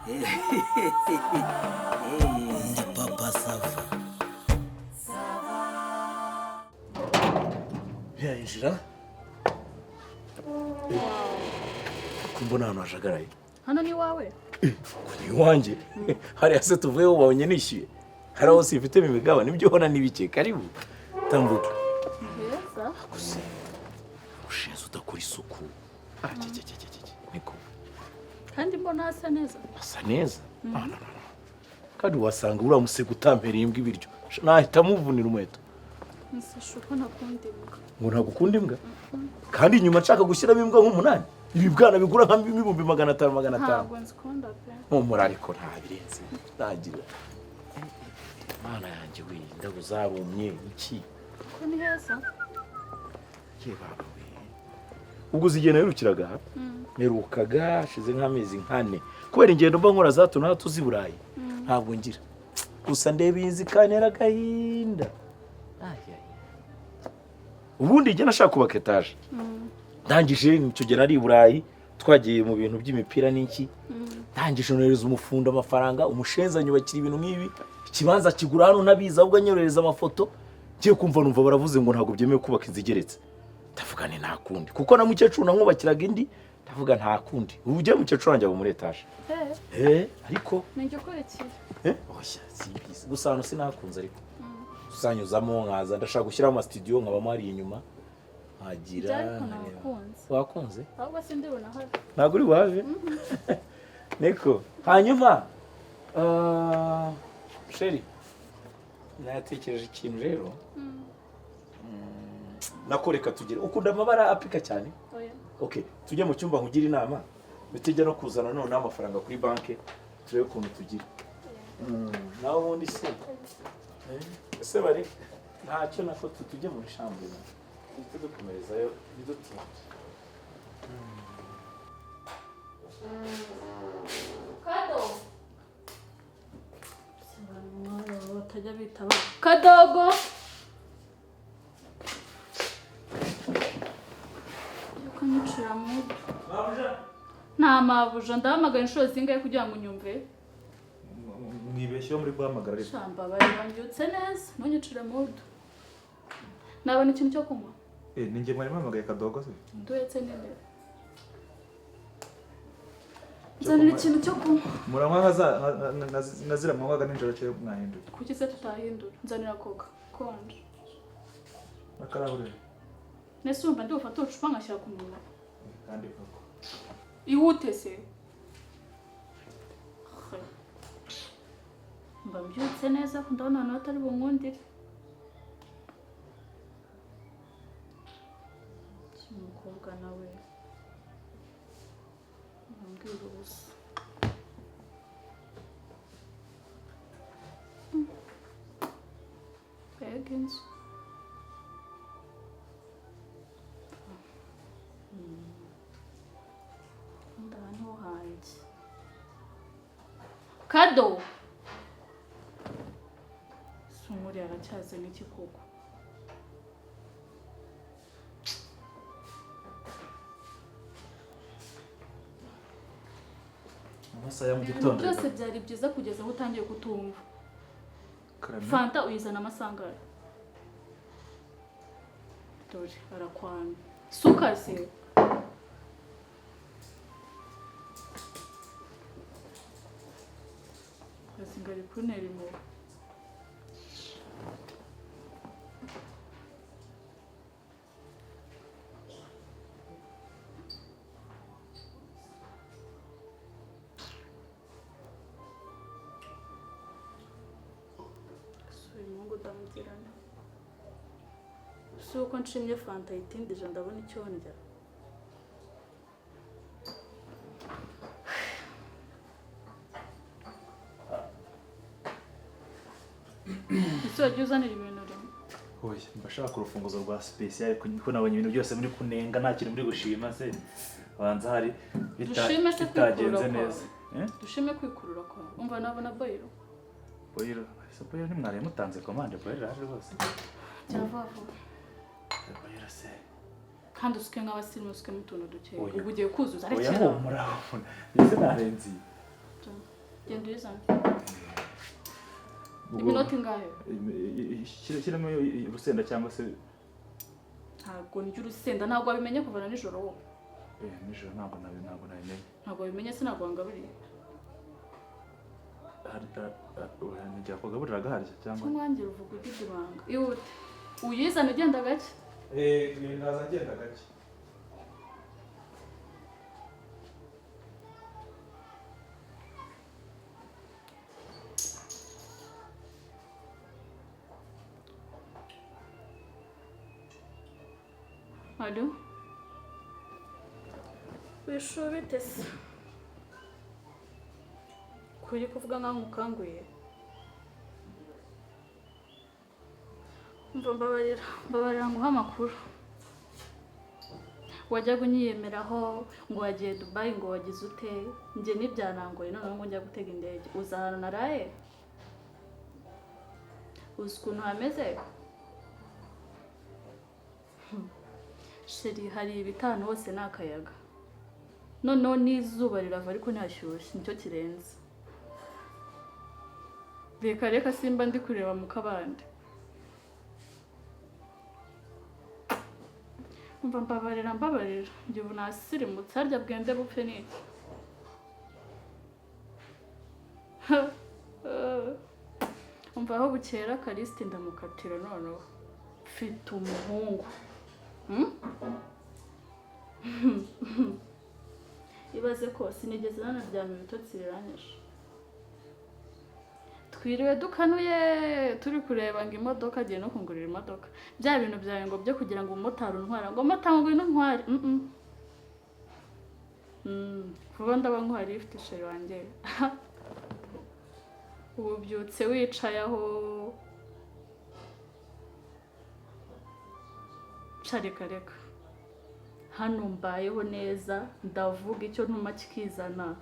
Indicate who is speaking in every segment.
Speaker 1: Ndi papa sava. Yinjira. Kumbona hano hajagaraye.
Speaker 2: Hano ni wawe?
Speaker 1: Ni wanjye. Hariya se tuvuye ubonye nishyuye. Hari aho sifite imigaba nibyo hona nibike karibu. Tambuka.
Speaker 2: Yesa.
Speaker 1: Gusa ushize udakora isuku. Niko.
Speaker 2: Kandi mbona hasa neza.
Speaker 1: Hasa neza? Kandi wasanga uriya musego utampereye imbwa ibiryo. Nahita muvunira umuheto.
Speaker 2: Nsishuko nakundi imbwa.
Speaker 1: Ngo ntakukunda imbwa? Kandi inyuma nshaka gushyiramo imbwa nk'umunani. Ibi bwana bigura nka 500.
Speaker 2: Ntabwo nzikunda pe.
Speaker 1: Mumura ariko ntabirenze. Nagira. Mana yanjye we ndabo zarumye iki?
Speaker 2: Ko ni heza?
Speaker 1: Baba we. Ubwo uzigena yirukiraga? Merukaga shize nk'amezi 4. Kubera ingendo mba nkora za tuna tuzi Burayi. Ntabwo ngira. Gusa ndebe inzi kanera gahinda. Ubundi njye nashaka kubaka etage. Ndangije nicugera ari Burayi twagiye mu bintu by'imipira n'iki. Ndangije nohereza umufundo amafaranga umushenza nyubakira ibintu nk'ibi. Ikibanza kigura hano nabiza ahubwo nyorereza amafoto. Ngiye kumva numva baravuze ngo ntago byemeye kubaka inzu igeretse. Ndavuga ni ntakundi kuko na mukecuru nankubakiraga indi. Ndavuga ntakundi. Ubu ugiye mukecuru wanjye abo muri etage. Ariko
Speaker 2: Nijye kwerekira.
Speaker 1: Oya sibisi. Gusa hano sinakunze ariko. Usanyuzamo nkaza ndashaka gushyiraho ama studio nkabamo ari inyuma. Hagira. Wakunze?
Speaker 2: Ahubwo sindibona hafi.
Speaker 1: Ntabwo uri buhave? Niko. Hanyuma Sheri. Natekereje ikintu rero. Nakoreka tugire. Ukunda amabara apika cyane?
Speaker 2: Oya.
Speaker 1: Okay, tujye mu cyumba nkugira inama. Bitejya no kuzana none amafaranga kuri banke. Turebe ukuntu tugira. Naho ubundi se. Ese bari ntacyo nako tujye muri chambre. Tudukomerezayo bidutinda.
Speaker 2: Kado. Batajya bitaba. Kadogo. Yuko nyicira mu. Nta mabuja ndahamagara inshuro zingahe kugira ngo unyumve.
Speaker 3: Mwibeshye muri guhamagara ariko.
Speaker 2: Shamba bari banyutse neza ntunyicire mu. Nabona ikintu cyo kunywa.
Speaker 3: Ninjye mwari mpamagaye Kadogo se.
Speaker 2: Nduhetse ninde. Nzanira ikintu cyo kunywa.
Speaker 3: Muranywa nazira mwanywaga ninjoro cyo mwahindura.
Speaker 2: Kuki se tutahindura? Nzanira koka konje.
Speaker 3: Nakarahure.
Speaker 2: Nese umva ndufata ucupa ngashyira ku munwa.
Speaker 3: Kandi koko.
Speaker 2: Ihute se. Mba mbyutse neza ndabona hano atari bunkundire. Umukobwa nawe. Mbwira ubusa. Egins. Ndano hanjye. Kado. Sumuri aracyaze n'iki koko.
Speaker 3: Amasaha mu gitondo.
Speaker 2: Byose byari byiza kugeza aho utangiye kutumva. Fanta uyizana amasangara. Dore arakwana. Sukaze. Azingari kunera impuhwe. Si uko nshimye fanta yitindije ndabona icyo ndya. Ese wagiye uzanira ibintu rimwe?
Speaker 3: Oya, mbashaka urufunguzo rwa special kuko nabonye ibintu byose muri kunenga nta kintu muri gushima se. Banza hari bitagenze neza.
Speaker 2: Dushime kwikurura kwa. Umva nabona boyiro.
Speaker 3: Boyiro, se boyiro ntimwari mutanze commande boyiro aje rwose.
Speaker 2: Cyava.
Speaker 3: Boyiro se.
Speaker 2: Kandi usuke nk'abasirimu usuke mu tuntu duke. Ubu ugiye kuzuza ari
Speaker 3: cyane. Oya muraho. Ese narenzi.
Speaker 2: genda uyizane. Iminota ingahe?
Speaker 3: Shyiramo urusenda cyangwa se
Speaker 2: ntabwo ndya urusenda, ntabwo wabimenye kuva na nijoro wowe.
Speaker 3: Nijoro ntabwo nabimenye.
Speaker 2: Ntabwo wabimenye se ntabwo wangaburiye.
Speaker 3: Nijya kugaburiraga harya cyangwa?
Speaker 2: Cyangwa uvuga ugize ibanga. Ihute. Uyizane ugenda gake.
Speaker 3: Ndaza ngenda gake.
Speaker 2: Alo? Wishubite se? Kuri kuvuga nkaho mukanguye? Mbabarira nguha amakuru. Wajyaga unyiyemeraho ngo wagiye Dubai ngo wagize ute? Njye nibyanangoye noneho ngo njya gutega indege. Uzi ahantu naraye? Uzi ukuntu hameze? Sheri, hari ibitanu hose ni akayaga. Noneho n'izuba rirava ariko ntihashyushye, nicyo kirenze. Reka simba ndi kureba mu kabande. Mbabarira. Njye ubu nasirimutse harya bwende bupfe n'iki. Umva aho bukera Kaliste ndamukatira noneho. Mfite umuhungu. Ibaze ko sinigeze nanaryama ibitotsi biranyishe. Twiriwe dukanuye turi kureba ngo imodoka agiye no kungurira imodoka. Bya bintu byawe ngo byo kugira ngo umumotari untwara ngo motari ngo ntware. Vuba ndaba ntwari ifite sheri wanjye. Ubu byutse wicaye aho. Reka. Hano mbayeho neza, ndavuga icyo ntuma kikizana.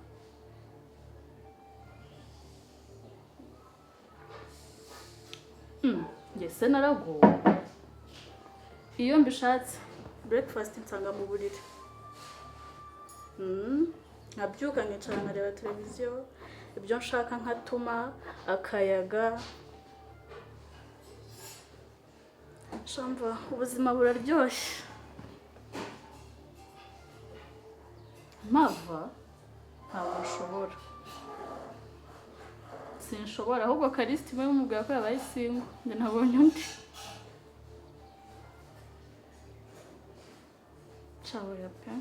Speaker 2: Ngese naragowe. Iyo mbishatse breakfast nsanga mu buriri. Nkabyuka nkicara nkareba televiziyo, ibyo nshaka nkatuma akayaga. Shamva ubuzima buraryoshye. Mava ntabwo ushobora. Sinshobora ahubwo Kaliste we mumubwira ko yabaye single. Njye nabonye undi. Ciao ya pe.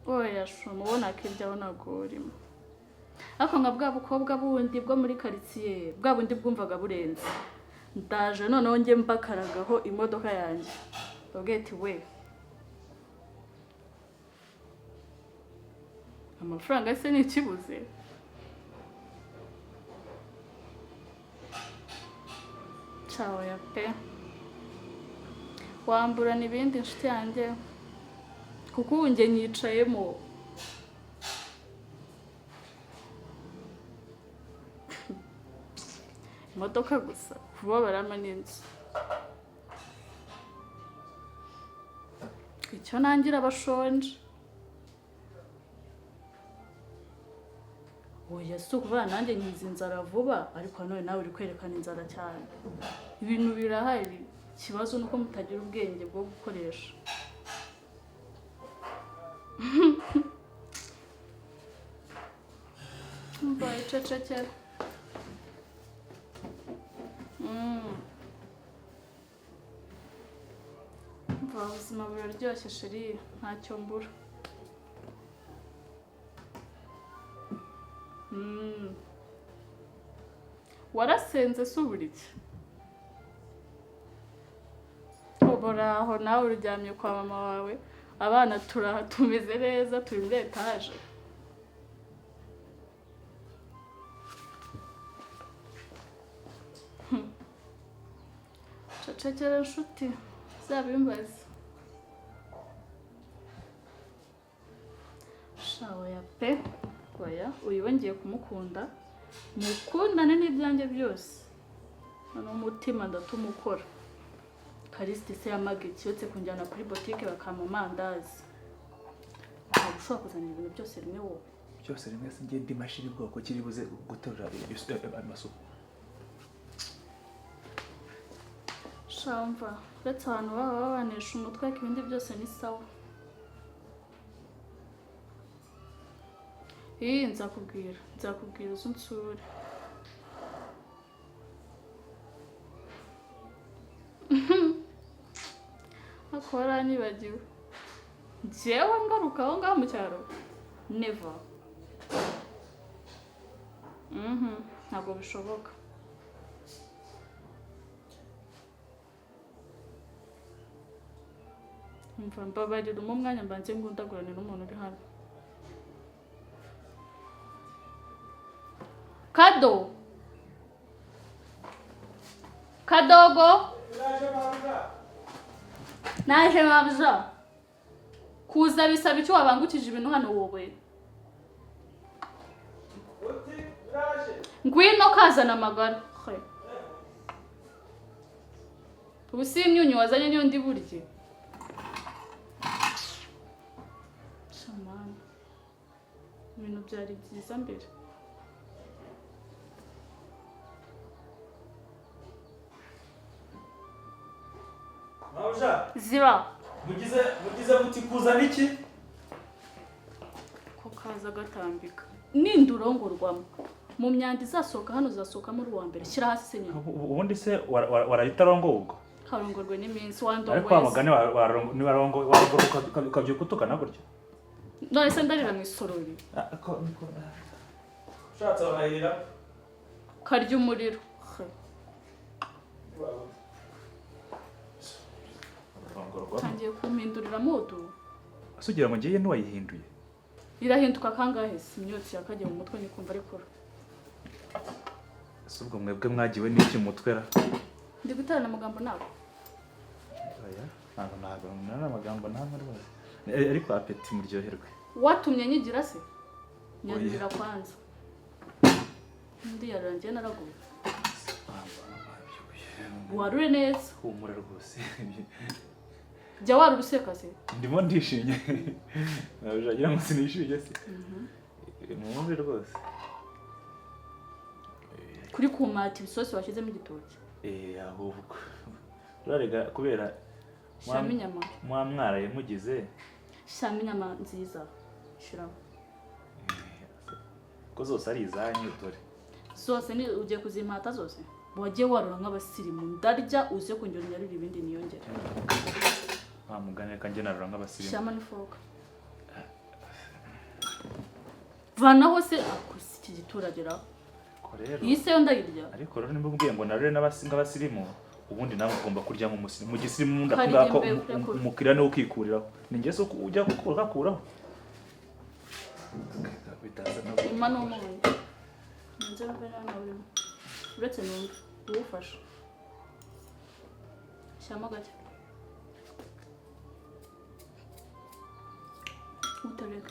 Speaker 2: Oya mubona kiryaho nagorimo. Ako nka bwa bukobwa bundi bwo muri quartier, bwa bundi bwumvaga burenze. Ndaje noneho nge mbakaragaho imodoka yanjye. Ubweti we. Amafaranga se ni ikibuze. Ciao ya pe. Wamburana ibindi inshuti yanjye. Kuko ubu nge nyicayemo. Imodoka gusa vuba barama n'inzu. Icyo nangira abashonje. Oya si ukuvuga nanjye nkizi inzara vuba ariko none nawe uri kwerekana inzara cyane. Ibintu birahari, ikibazo nuko mutagira ubwenge bwo gukoresha. Mbaye cecekera. Ubuzima buraryoshye sheri, ntacyo mbura. Warasenze se uburiki? Ubora aho nawe uryamye kwa mama wawe, abana tumeze neza, turi muri etaje. Cecekera nshuti, zabimbaza. Shawo ya pe. Oya, uyu wongeye kumukunda. Mukundane n'ibyanjye byose. Hano umutima ndatumukora. Kaliste se yamagiki yotse kunjyana kuri boutique bakamumandazi. Ntabwo ushobora kuzana ibintu byose rimwe wowe.
Speaker 3: byose rimwe se ngende imashini bwoko kiri buze guterura amasuku.
Speaker 2: Shamva uretse abantu baba babanisha umutwe ariko ibindi byose ni sawa. Nzakubwira uzo unsure. Ako waranibagiwe. Jewe ngaruka aho ngaho mu cyaro? Never. Ntabwo bishoboka. Umva mbabarira umwanya mbanze ngundagurane n'umuntu uri hano. Kadogo. Naje mabza. Kuza bisaba icyo wabangukije ibintu hano wowe. Ngwino kazana amagara. Ubusi imyunyu wazanye niyo ndi burye. Shamana. Ibintu byari byiza mbere.
Speaker 3: Mauja.
Speaker 2: Ziba.
Speaker 3: Mugize muti kuzana iki?
Speaker 2: Ko kaza gatambika. Ninde urongorwamo? Mu myanda izasohoka hano uzasohoka muri uwa mbere. Shyira hasi senyine.
Speaker 3: Ubundi se warahita rongo ubwo?
Speaker 2: Harongorwe n'iminsi wandongwe.
Speaker 3: Ariko amagane ni warongo ukabyuka utukana gutyo.
Speaker 2: None se ndarira mu isorori.
Speaker 3: Ushatse wahirira?
Speaker 2: Karya umuriro. Tangiye kumpindurira modu.
Speaker 3: Asugira ngo ngiye n'uwayihinduye.
Speaker 2: Irahinduka kangahe se imyotsi yakajya mu mutwe nikumva ariko.
Speaker 3: Subwo mwebwe mwagiwe n'iki mutwera?
Speaker 2: Ndi gutarana amagambo nabo.
Speaker 3: Oya, ntabwo nana amagambo namwe rwose. Ariko apeti muryoherwe.
Speaker 2: Watumye nyigira se? Nyandira kwanza. Ndi yarangiye naraguye. Warure neza.
Speaker 3: Humura rwose.
Speaker 2: Jya waruruseka se.
Speaker 3: Ndimo ndishimye. Nabajagira ngo sinishimye se. Mwumve rwose.
Speaker 2: Kuri kumata ibisosi washyizemo igitoki.
Speaker 3: Ahubwo. Urarega kubera
Speaker 2: Shami inyama.
Speaker 3: Mwaraye mugize.
Speaker 2: Shami inyama nziza. Shiraho.
Speaker 3: Ko zose ari izanyu dore.
Speaker 2: Zose ni ugiye kuzimata zose. Wagiye warura nk'abasirimu ndarya uze kongera unyarira ibindi niyongera.
Speaker 3: Mugane kanje narura nk'abasirimu.
Speaker 2: Shama nifoka. Vanaho se akusi iki gituragera.
Speaker 3: Ko rero.
Speaker 2: Yise yo ndayirya.
Speaker 3: Ariko rero nimbubwiye ngo narure n'abasirimu ubundi nawe ugomba kurya mu musirimu. Mu gisirimu ndakunda ko umukira no ukikuriraho. Ninge so ujya gukuraho. Bitaza no.
Speaker 2: Imana n'umuntu. Nze mbere nawe. Uretse numva uwufasha. Shama gake. Utareka.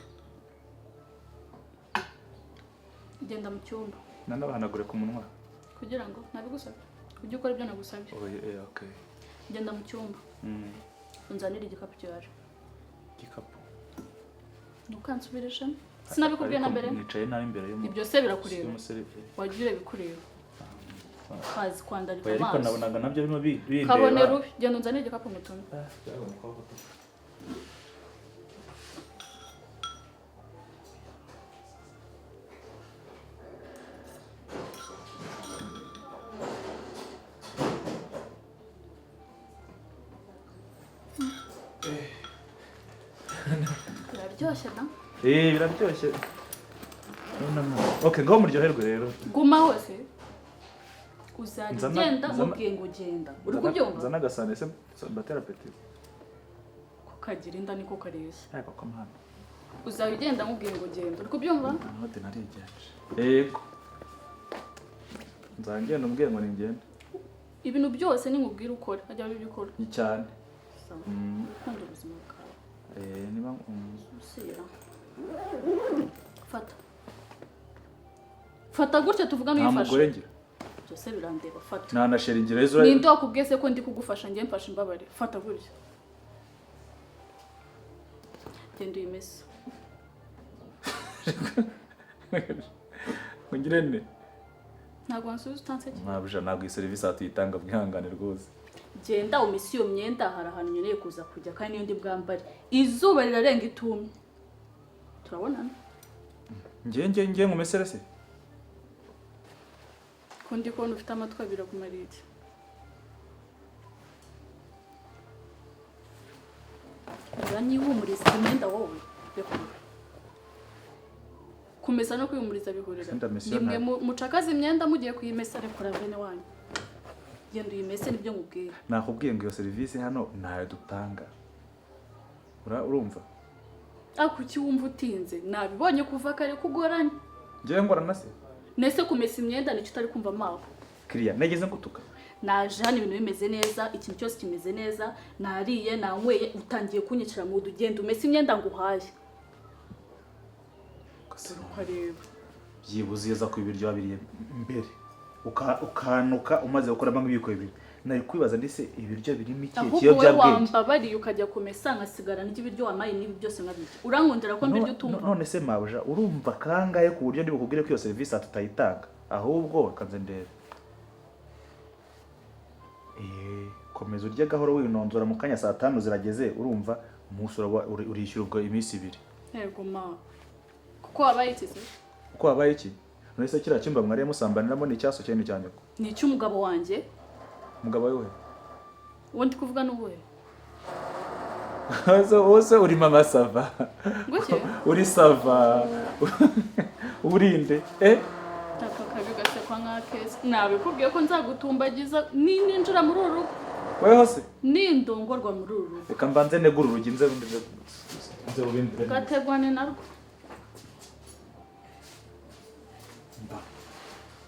Speaker 2: Genda mu cyumba.
Speaker 3: Nanabahanagure ku munwa.
Speaker 2: Kugira ngo nabigusabye. Ujye ukora ibyo nagusabye.
Speaker 3: Okay.
Speaker 2: Genda mu cyumba. Unzanire igikapu cyawe.
Speaker 3: Igikapu.
Speaker 2: Nukansubirisha. Sinabikubwiye na mbere.
Speaker 3: Nicaye nabi imbere y'umuntu.
Speaker 2: Ibyo se birakureba. Wagira bikureba. Kazi kwandarika amaso.
Speaker 3: Ariko nabonaga nabyo birimo bindeba.
Speaker 2: Kabone rubi. Genda unzanire igikapu mutume. Biraryoshye na?
Speaker 3: Biraryoshye. Okay, ngo muryoherwe rero.
Speaker 2: Guma hose. Uzagenda mubwiye ngo genda. Uri kubyumva?
Speaker 3: Zana gasane se batera petit.
Speaker 2: Kukagira inda niko kareshya.
Speaker 3: Ariko ko mpano.
Speaker 2: Uzagenda mubwiye ngo genda. Uri kubyumva?
Speaker 3: Nhote narigenje. Yego. Nzangenda umbwiye ngo ningende.
Speaker 2: Ibintu byose nimubwira ukora. Ajya bibikora.
Speaker 3: Ni cyane.
Speaker 2: Kunda ubuzima bwawe.
Speaker 3: Niba
Speaker 2: usira. Fata gutya tuvugana uyifashe.
Speaker 3: Nta mugore ngira.
Speaker 2: Byose birandeba fata.
Speaker 3: Nta nashera ingira ezo.
Speaker 2: Ninde wakubwiye se ko ndi kugufasha ngiye mfasha imbabare. Fata gutya. Genda uyimese.
Speaker 3: ngire ne
Speaker 2: ntabwo wansubiza utanseke
Speaker 3: mwabuje ntabwo iyi serivisi atuyitanga bwihangane rwose
Speaker 2: genda umisi iyo myenda hari ahantu nkeneye kuza kujya kandi niyo ndi bwambare izuba rirarenga itumye turabonana
Speaker 3: ngiye nkumesere se
Speaker 2: kundi kubona ufite amatwi abiri agumarira iki uranyihumuriza imyenda wowe kumesa no kwihumuriza bihurira nimwe mucakaza imyenda mugiye kuyimesa rekura bene wanyu genda uyimese nibyo nkubwira
Speaker 3: nakubwiye ngo iyo serivisi hano ntayo dutanga urumva
Speaker 2: kuki wumva utinze nabibonye kuva kare kugoranye
Speaker 3: ngiye ngorana se
Speaker 2: nese kumesa imyenda nicyo utari kumva maho
Speaker 3: kiriya nageze ngutuka
Speaker 2: naje hano ibintu bimeze neza ikintu cyose kimeze neza nariye nanyweye utangiye kunyicira mu ugenda umesa imyenda nguhaye ukareba
Speaker 3: byibuze yeza ku ibiryo wabiriye mbere ukanuka umaze gukoramo nk'ibiko bibiri nari kwibaza ndetse ibiryo birimo iki kiyo byabwenge
Speaker 2: wambabariye ukajya kumesa ngasigara n'ibiryo wamaye n'ibi byose nkabiki urankundira ko mbiryo utumva
Speaker 3: none se mabuja urumva kangaye ku buryo ndi bukubwire ko iyo serivisi tutayitanga ahubwo kanze ndebe komeza urye gahoro winonzora mu kanya saa 5 zirageze urumva umunsi urishyura ubwo iminsi 2
Speaker 2: yego ma kuko wabaye iki se
Speaker 3: kuko wabaye iki none se kira cyumba mwariye musambaniramo ni cyaso cyane cyanyako
Speaker 2: ni cy'umugabo wanjye
Speaker 3: umugabo wewe
Speaker 2: wundi kuvuga n'uwe
Speaker 3: wose uri mama sava
Speaker 2: gutye
Speaker 3: uri sava urinde
Speaker 2: akabi gasekwa nk'akesi nabikubwiye ko nzagutumbagiza ninjira muri uru rugo
Speaker 3: weho se
Speaker 2: nindongorwa muri uru rugo
Speaker 3: reka mbanze negura urugi nze rubindire
Speaker 2: gategwane narwo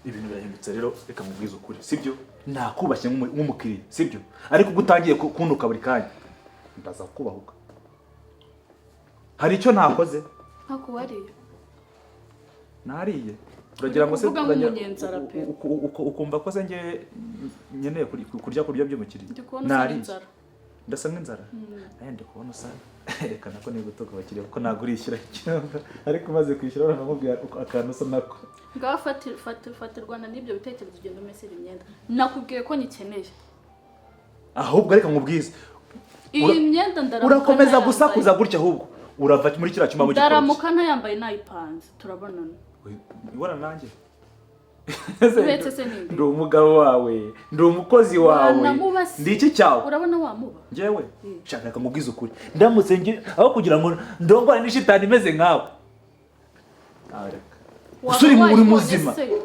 Speaker 3: ibintu birahindutse rero reka mubwize ukuri sibyo nakubashye nk'umukiriya sibyo ariko gutangiye kuntuka buri kanya ndaza kubahuka hari icyo nakoze
Speaker 2: ntakubariye
Speaker 3: nariye uragira ngo se ukumva ko se nkeneye kurya by'umukiriya nariye ndasa nk'inzara ndi kubona usa rekana ko niba gutoka abakiriya kuko ntabwo urishyura ikinyobwa ariko umaze kwishyura uranamubwira akantu usa nako
Speaker 2: ngaho fatirwa na n'ibyo bitekerezo ugenda umesera imyenda nakubwiye ko nyikeneye
Speaker 3: ahubwo reka nkubwize
Speaker 2: iyi myenda ndaramuka
Speaker 3: urakomeza gusakuza gutya ahubwo urava muri kiriya cyuma mu gikoni
Speaker 2: ndaramuka ntayambaye nayipanze turabonana
Speaker 3: ibona nanjye
Speaker 2: uretse se ninde
Speaker 3: ndi umugabo wawe ndi umukozi wawe ndi iki cyawe
Speaker 2: urabona wamuba
Speaker 3: njyewe shaka reka nkubwize ukuri ndamutse aho kugira ngo ndongore n'ishitani imeze nkawe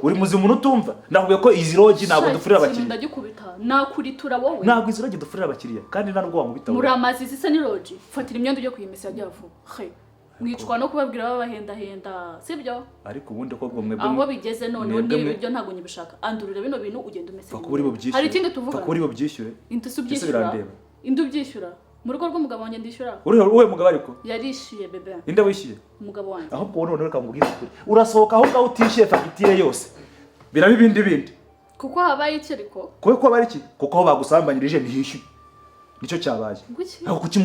Speaker 3: uri muzima umuntu utumva nakubwiye ko izi rogi ntabwo dufurira abakiriya
Speaker 2: ndagikubita nakuritura wowe
Speaker 3: ntabwo izi rogi dufurira abakiriya kandi nta nubwo wamubita
Speaker 2: muri amazi zisa ni rogi fatira imyenda ujye kuyimesa yagiye vuba mwicwa no kubabwira babahendahenda sibyo
Speaker 3: ariko ubundi ko bwo mwebwe
Speaker 2: aho bigeze none n'ibyo ntabwo nyibishaka andurira bino bintu ugenda umese
Speaker 3: hari
Speaker 2: ikindi tuvuga
Speaker 3: kuri bo byishyure
Speaker 2: intu subyishyura indu byishyura mu rugo rw'umugabo wanjye ndishyura
Speaker 3: uwe mugabo ariko
Speaker 2: yarishyuye bebe
Speaker 3: inde wishyuye
Speaker 2: umugabo wanjye
Speaker 3: ahubwo none reka mubwire ukuri urasohoka aho ngaho utishyuye fagitire yose biraba ibindi
Speaker 2: kuko habaye iki ariko
Speaker 3: kuko habaye iki kuko aho bagusambanyirije ntihishyuye nicyo cyabaye aho kuki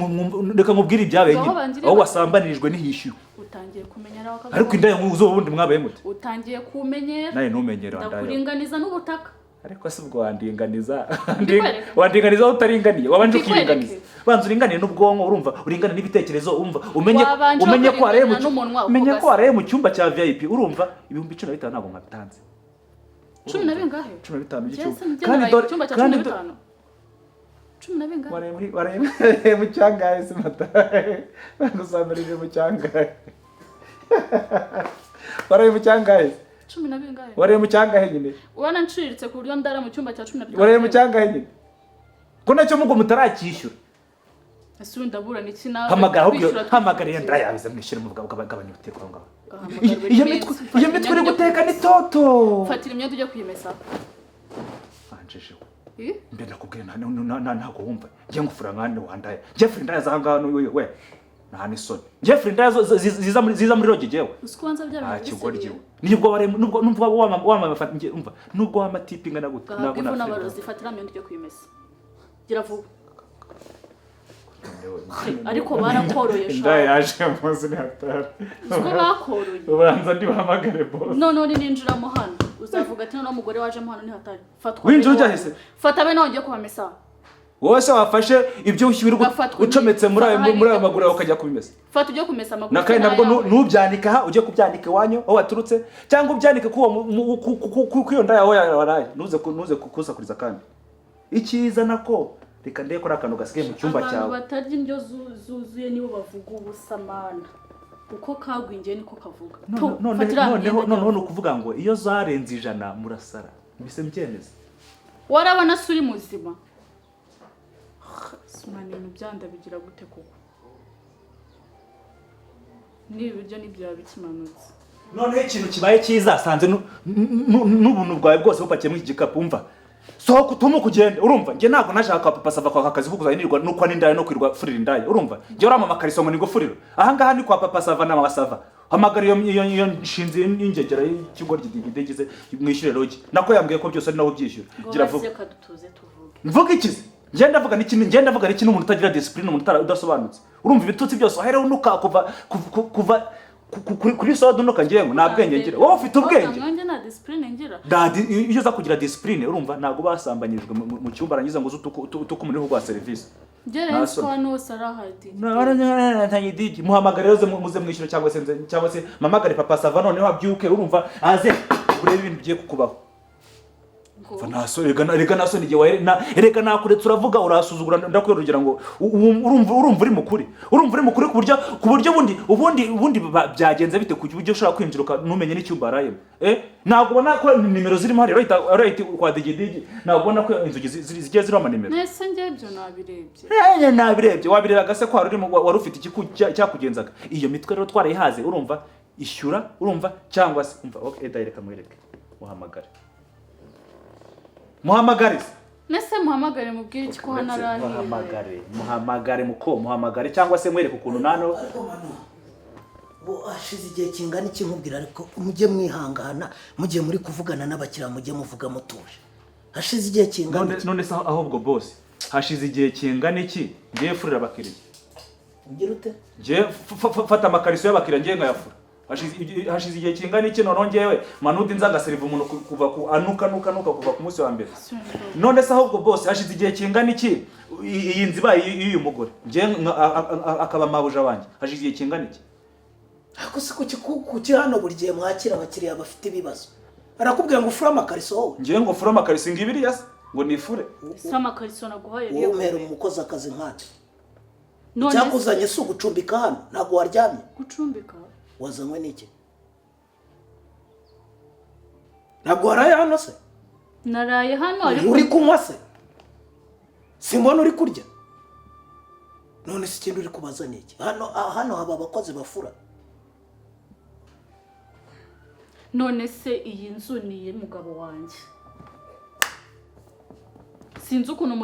Speaker 3: reka nkubwire ibyabaye nyine aho wasambanirijwe ntihishyuye
Speaker 2: utangiye kumenyera
Speaker 3: ariko indaye nk'uzo ubundi mwabaye mute
Speaker 2: utangiye kumenyera
Speaker 3: naye ntumenyera
Speaker 2: ndakuringaniza n'ubutaka
Speaker 3: ariko se ubwo wandinganiza aho utaringaniye wabanje ukiringaniza banza uringaniye n'ubwonko urumva uringane n'ibitekerezo urumva umenye ko waraye mu cyumba cya VIP urumva 15,000 ntabwo mwabitanze
Speaker 2: 10 na bingahe
Speaker 3: 15 by'icyumba
Speaker 2: kandi dore cyumba cya 15 10 na bingahe
Speaker 3: wareye mu cyangahe se mata bagusamirije mu cyangahe wareye mu cyangahe
Speaker 2: 10 na bingahe
Speaker 3: wareye mu cyangahe nyine
Speaker 2: ubona nciriritse ku buryo ndara mu cyumba cya 15
Speaker 3: wareye mu cyangahe nyine ko nacyo mugo mutarakishyura
Speaker 2: ese ndabura niki nawe
Speaker 3: hamagara yenda yabize mwishyure mu gabanya ubuteko aho ngaho iyo mitwe iri guteka ni toto
Speaker 2: fatira imyenda ujye kuyimesa
Speaker 3: anjeje mbe nakubwiye ntabwo wumva ngiye ngufura nkane wandaye Jeffrey ndaya zanga we nta nisoni Jeffrey ndaya ziza muri rogi jewe
Speaker 2: usikwanza byaba
Speaker 3: kigoryiwe nibwo ware numva wamafata ngiye umva nubwo wamatipinga na gute
Speaker 2: ntabwo nabarozi fatira imyenda ujye kuyimesa gira vuba ariko barakoroye
Speaker 3: inda yaje munsi ni hatari
Speaker 2: ubwo bakoroye
Speaker 3: ubanza ndi bahamagare boss
Speaker 2: none ninjiramo hano uzavuga ati none umugore wajemo hano ni hatari fatwa
Speaker 3: winjira ujyahise
Speaker 2: fata be nongeye kubamesa
Speaker 3: wowe se wafashe ibyo ushyirwa ucometse muri ayo maguru yawe ukajya kubimesa
Speaker 2: fata ujye kumesa amaguru
Speaker 3: nakaye nabwo nubyanika aha ujye kubyanika iwanyu aho waturutse cyangwa ubyanike ku iyo nda yawe waraye nuze kusakuriza kandi icyiza nako reka ndeye ko ari akantu gasigaye mu cyumba cyawe
Speaker 2: abantu batarya indyo zuzuye nibo bavuga ubusamana uko kagwingiye niko kavuga
Speaker 3: noneho ni ukuvuga ngo iyo zarenze 100 murasara mbise mbyemeza
Speaker 2: warabona se uri muzima simana ibintu byanda bigira gute koko n'ibiryo n'ibyaba bikimanutse
Speaker 3: noneho ikintu kibaye cyiza sanze n'ubuntu bwawe bwose bupakiyemo iki gikapu umva sohoka utume kugenda urumva njye ntabwo nashaka papa sava kwa akazi kukuzanirwa nuko n'indaya no kwirwa furira indaya urumva njye urama makariso ngo nigo furiro aha ngaha ni kwa papa sava na masava hamagara iyo nshinze y'ingegera y'ikigo ry'idegeze mwishyure rogi nako yambwiye ko byose ari nawe byishyura gira vuga mvuga ikizi ngenda vuga n'iki n'umuntu utagira discipline umuntu udasobanutse urumva ibitutsi byose ahereho nuka kuva kuri soda nuka ngiyengo nta bwenge ngira wowe ufite ubwenge
Speaker 2: nanjye nta discipline ngira
Speaker 3: iyo uza kugira discipline urumva ntago basambanyijwe mu cyumba arangiza ngo utukumuriho rwa service
Speaker 2: ngere ko no sarahadi
Speaker 3: ntanyidigi muhamagare rero muze mwishyura cyangwa se mamagare papa sava none wabyuke urumva aze urebe ibintu bigiye kukubaho reka naso nigiye reka nakuretse uravuga urasuzugura ndakwerugera ngo urumva uri mukuri ku buryo ubundi byagenze bite ku buryo ushaka kwinjiruka numenye n'icyumba arayemo ntabwo ubona ko nimero zirimo hari right kwa digidigi ntabwo ubona ko inzugi zigiye ziriho amanimero
Speaker 2: nese ngiye ibyo nabirebye
Speaker 3: wabireraga se ko wari ufite cyakugenzaga iyo mitwe rero twarayihaze urumva ishyura urumva cyangwa se umva okay direct mwereke muhamagarize
Speaker 2: nese muhamagare mubwire iki ko hano arahiye
Speaker 3: muhamagare cyangwa se mwereke ukuntu nano
Speaker 4: bo ashize igihe kingana iki nkubwira ariko mujye mwihangana mujye muri kuvugana n'abakira mujye muvuga mutuje hashize igihe kingana
Speaker 3: none se ahubwo boss hashize igihe kingana iki ngiye furira abakiriya
Speaker 4: ugira ute
Speaker 3: ngiye fata amakariso y'abakiriya ngiye nkayafura hashize igihe kingana iki none ngewe manudi nzaga seriva umuntu kuva ku anuka kuva ku munsi wa mbere none se ahubwo boss hashize igihe kingana iki iyi nziba y'uyu mugore ngiye akaba mabuja wanjye hashize igihe kingana iki
Speaker 4: ako se kuki hano buri gihe mwakira abakiriya bafite ibibazo arakubwira ngo ufure amakariso wowe
Speaker 3: ngiye ngo ufure amakariso ngibiri yase ngo nifure
Speaker 2: se amakariso naguhaye
Speaker 4: wowe umera umukozi akazi nk'ati cyakuzanye se ugucumbika hano ntabwo waryamye
Speaker 2: gucumbika
Speaker 4: wazanywe n'iki ntabwo waraye hano se
Speaker 2: naraye hano ariko
Speaker 4: uri kunywa se simbona uri kurya none se ikintu uri kubaza n'iki hano haba abakozi bafura
Speaker 2: none se iyi nzu ni iy'umugabo wanjye sinzi ukuntu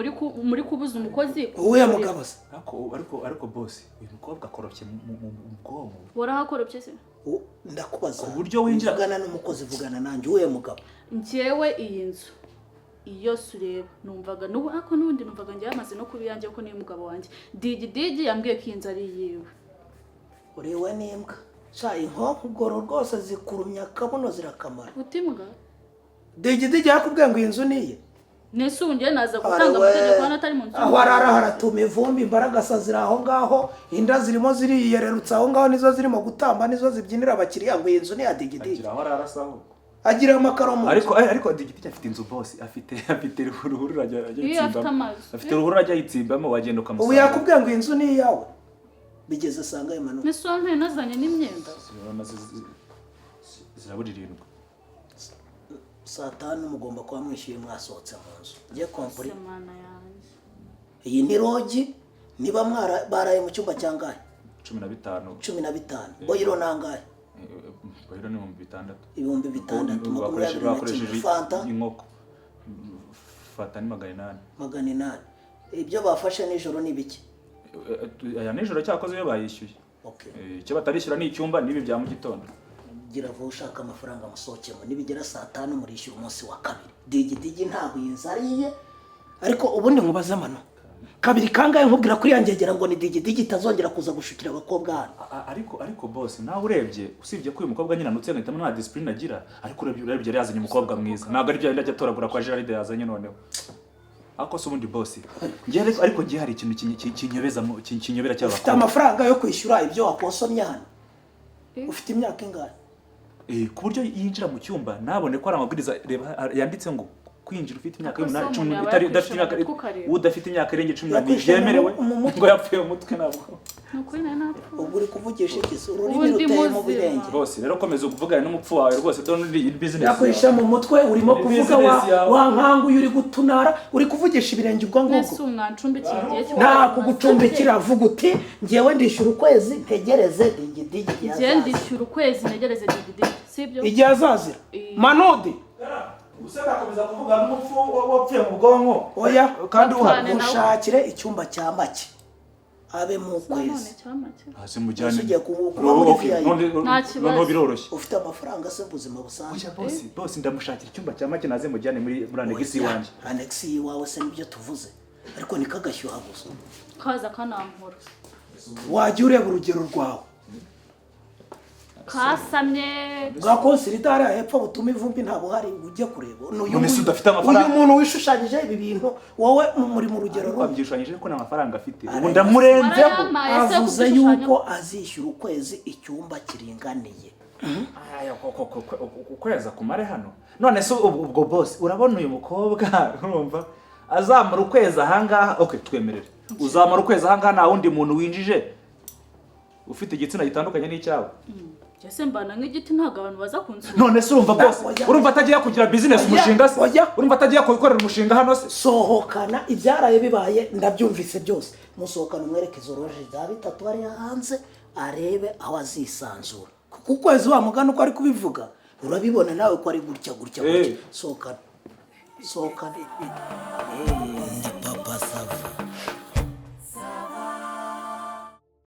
Speaker 2: muri kubuza umukozi
Speaker 4: uwe mugabo se
Speaker 3: ariko boss uyu mukobwa akorofye mu bwonko
Speaker 2: warahakorofye se
Speaker 4: ndakubaza
Speaker 3: ku buryo winjira
Speaker 4: vugana n'umukozi vugana nanjye uwe mugabo
Speaker 2: njyewe iyi nzu iyo sureba numvaga ariko n'ubundi numvaga njye yamaze no kuba iyanjye ko niyo mugabo wanjye digi yambwiye ko iyi nzu ari iyiwe
Speaker 4: urewe n'imbwa shayi inkoko ubworo rwose zikurumya akabuno zirakamara
Speaker 2: utimbwa
Speaker 4: digi yakubwiye ngo iyi nzu niye
Speaker 2: nese ubu njye naza gutanga amategeko hano atari mu nzu
Speaker 4: aho arara haratuma ivumbi imbaraga ziri aho ngaho inda zirimo ziriyererutse aho ngaho nizo zirimo gutamba nizo zibyinira abakiriya ngo iyi nzu ni ya digi
Speaker 3: aho ararasaho
Speaker 4: agira amakaro mu
Speaker 3: ariko digiti afite inzu boss afite uruhuru rajya yitsimbamo afite uruhuru rajya yitsimbamo wagenda ukamusanga
Speaker 4: ubu yakubwiye ngo inzu ni iyawe bigeze sanga Emmanuel
Speaker 2: nese wampe nazanye n'imyenda
Speaker 3: zirabura 7
Speaker 4: saa 5 mugomba kuba mwishyuye mwasohotse mu nzu ngiye kompuri
Speaker 2: semana yanjye
Speaker 4: iyi ni rogi niba baraye mu cyumba cyangahe
Speaker 3: 15
Speaker 4: boyiro nangahe
Speaker 3: boyiro ni
Speaker 4: 6,000
Speaker 3: bakoresheje fanta inkoko fata ni 800
Speaker 4: ibyo bafashe nijoro ni biki
Speaker 3: aya nijoro cyakoze yo bayishyuye
Speaker 4: okay
Speaker 3: icyo batarishyura ni icyumba nibi bya mu gitondo
Speaker 4: gira vuba ushaka amafaranga musohokemo nibigera saa 5 murishyura umunsi wa kabiri digi ntabwo yinzariye ariko ubundi nkubaze mano kabiri kangahe nkubwira kuri yangegera ngo ni digidigi itazongera kuza gushukira abakobwa hano.
Speaker 3: ariko boss nawe urebye usibye ko uyu mukobwa nyine anutse ngahitamo nta discipline agira, ariko urebye yari yazanye umukobwa mwiza, ntabwo ari byo yari ajya atoragura kwa Gerard yazanye noneho. Ako se ubundi boss ariko ngiye hari ikintu kinyobera cy'abakobwa.
Speaker 4: Ufite amafaranga yo kwishyura ibyo wakosomye hano? Ufite imyaka ingana?
Speaker 3: Ku buryo yinjira mu cyumba nabone ko ari amabwiriza yanditse ngo kwinjira ufite imyaka udafite imyaka irenga 10 yemerewe ngo yapfuye umutwe nabwo.
Speaker 2: Nukuri napfu.
Speaker 4: Ubwo uri kuvugisha iki? Ururimi ruteye mu birenge.
Speaker 3: Bose rero komeza kuvugana n'umupfu wawe rwose dore ni business.
Speaker 4: Yakwisha mu mutwe urimo kuvuga wa nkangu uri gutunara, uri kuvugisha ibirenge ubwo ngubwo.
Speaker 2: Nese umwancumbikira igihe cyo.
Speaker 4: Nta kugucumbikira avuga uti ngewe ndishyura ukwezi ntegereze digidigi.
Speaker 2: Ngewe ndishyura ukwezi ntegereze digidigi. Sibyo?
Speaker 4: Igihe azazira. Manodi.
Speaker 3: Usanga komeza kuvugana n'umupfu wapfuye mu bwonko.
Speaker 4: Oya kandi ushakire icyumba cya make. Abe mu kwezi.
Speaker 3: Hasi mujyane.
Speaker 4: Ugiye kuba muri VIP.
Speaker 3: None biroroshye.
Speaker 4: Ufite amafaranga se buzima busanzwe.
Speaker 3: Oya boss ndamushakira icyumba cya make naze mujyane muri annex wanje.
Speaker 4: Annex wawe se nibyo tuvuze. Ariko nikagashyuha gusa.
Speaker 2: Kaza kanampora.
Speaker 4: Wajya ureba urugero rwawe.
Speaker 2: Kasamye
Speaker 4: bwa konsiritari hepfo butuma ivumbi ntabwo hari ujye kureba.
Speaker 3: None se udafite amafaranga.
Speaker 4: Uyu muntu wishushanyije ibi bintu wowe muri mu rugero
Speaker 3: rwo byishushanyije ko nta mafaranga afite. Ubu ndamurenzeho.
Speaker 4: Avuze yuko azishyura ukwezi icyumba kiringaniye.
Speaker 3: Ukweza kumare hano. None se ubwo boss urabona uyu mukobwa urumva azamara ukwezi ahangaha. Okay twemerere. Uzamara ukwezi ahangaha nta wundi muntu winjije ufite igitsina gitandukanye n'icyawe.
Speaker 2: Jese mbana nk'igiti ntago abantu baza kunsura.
Speaker 3: None se urumva boss urumva atagiye kugira business umushinga se? Urumva atagiye kuyikorera umushinga hano se?
Speaker 4: Sohokana ibyaraye bibaye ndabyumvise byose. Musohokana umwereke izo roje za bitatu ari hanze arebe aho azisanzura. Kuko ukwezi wa mugano uko ari kubivuga urabibona nawe ko ari gutya. Sohokana. Ndi Papa Sava.